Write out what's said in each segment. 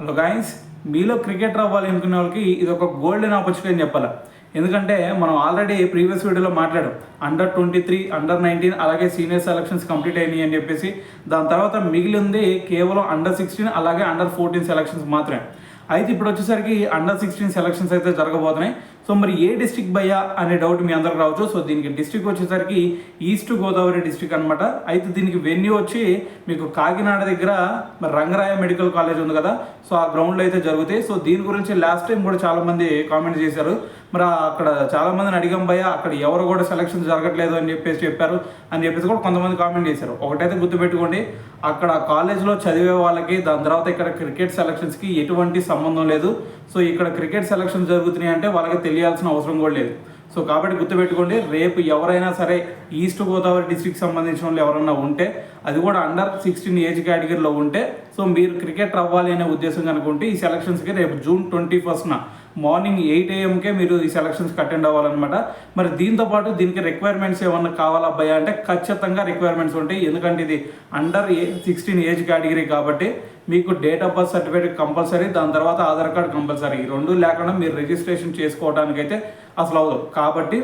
Hello guys, మీలో cricketer అవ్వాలి అనుకునే వాళ్ళకి ఇది ఒక గోల్డెన్ ఆపర్చునిటీ అని చెప్పాలి. ఎందుకంటే మనం ఆల్రెడీ ప్రీవియస్ వీడియోలో మాట్లాడాం. అండర్ 23, అండర్ 19 అలాగే సీనియర్ సెలక్షన్స్ కంప్లీట్ అయినాయి అని చెప్పేసి. దాని తర్వాత మిగిలింది కేవలం అండర్ 16 అలాగే అండర్ 14 సెలక్షన్స్ మాత్రమే. అయితే ఇప్పుడు వచ్చేసరికి అండర్ 16 సెలక్షన్స్ అయితే జరగబోతున్నాయి. సో మరి ఏ డిస్ట్రిక్ట్ భయ్యా అనే డౌట్ మీ అందరికి రావచ్చు. సో దీనికి డిస్ట్రిక్ట్ వచ్చేసరికి ఈస్ట్ గోదావరి డిస్ట్రిక్ట్ అనమాట. అయితే దీనికి వెన్యూ వచ్చి మీకు కాకినాడ దగ్గర మరి రంగరాయ మెడికల్ కాలేజ్ ఉంది కదా, సో ఆ గ్రౌండ్లో అయితే జరుగుతాయి. సో దీని గురించి లాస్ట్ టైం కూడా చాలామంది కామెంట్ చేశారు. మరి అక్కడ చాలామందిని అడిగాం భయ్యా, అక్కడ ఎవరు కూడా సెలక్షన్ జరగట్లేదు అని చెప్పారు అని చెప్పేసి కూడా కొంతమంది కామెంట్ చేశారు. ఒకటైతే గుర్తుపెట్టుకోండి, అక్కడ కాలేజ్లో చదివే వాళ్ళకి దాని తర్వాత ఇక్కడ క్రికెట్ సెలక్షన్స్కి ఎటువంటి సంబంధం లేదు. సో ఇక్కడ క్రికెట్ సెలక్షన్ జరుగుతున్నాయి అంటే వాళ్ళకి తెలియాల్సిన అవసరం కూడా లేదు. సో కాబట్టి గుర్తుపెట్టుకోండి, రేపు ఎవరైనా సరే ఈస్ట్ గోదావరి డిస్ట్రిక్ట్ సంబంధించిన వాళ్ళు ఎవరైనా ఉంటే, అది కూడా అండర్ 16 ఏజ్ కేటగిరీలో ఉంటే, సో మీరు క్రికెటర్ అవ్వాలి అనే ఉద్దేశం కనుకుంటే ఈ సెలక్షన్స్కి రేపు జూన్ 21న మార్నింగ్ 8 AM మీరు ఈ సెలక్షన్స్కి అటెండ్ అవ్వాలన్నమాట. మరి దీంతో పాటు దీనికి రిక్వైర్మెంట్స్ ఏమన్నా కావాలా అబ్బాయి అంటే ఖచ్చితంగా రిక్వైర్మెంట్స్ ఉంటాయి. ఎందుకంటే ఇది అండర్ 16 ఏజ్ కేటగిరీ కాబట్టి మీకు date of birth certificate compulsory, దాని తర్వాత ఆధార్ కార్డ్ కంపల్సరీ. ఈ రెండు లేకుండా మీరు రిజిస్ట్రేషన్ చేసుకోవడానికైతే అసలు అవ్వదు. కాబట్టి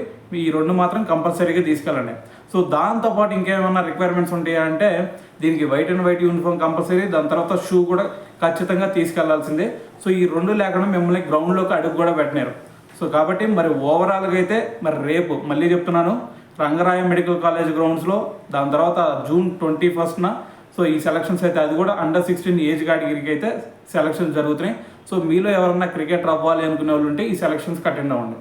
ఈ రెండు మాత్రం కంపల్సరీగా తీసుకెళ్ళండి. సో దాంతోపాటు ఇంకేమైనా రిక్వైర్మెంట్స్ ఉంటాయా అంటే దీనికి white and white uniform compulsory, దాని తర్వాత షూ కూడా ఖచ్చితంగా తీసుకెళ్లాల్సిందే. సో ఈ రెండు లేకుండా మిమ్మల్ని గ్రౌండ్లోకి అడుగు కూడా పెట్టినారు. సో కాబట్టి మరి ఓవరాల్గా అయితే మరి రేపు మళ్ళీ చెప్తున్నాను, రంగరాయ మెడికల్ కాలేజ్ గ్రౌండ్స్లో, దాని తర్వాత జూన్ 21న సో ఈ సెలక్షన్స్ అయితే అది కూడా అండర్ 16 ఏజ్ కేటగిరీకి అయితే సెలక్షన్స్ జరుగుతున్నాయి. సో మీలో ఎవరన్నా క్రికెటర్ అవ్వాలి అనుకునే వాళ్ళు ఉంటే ఈ సెలక్షన్స్కి అటెండ్ అవ్వండి.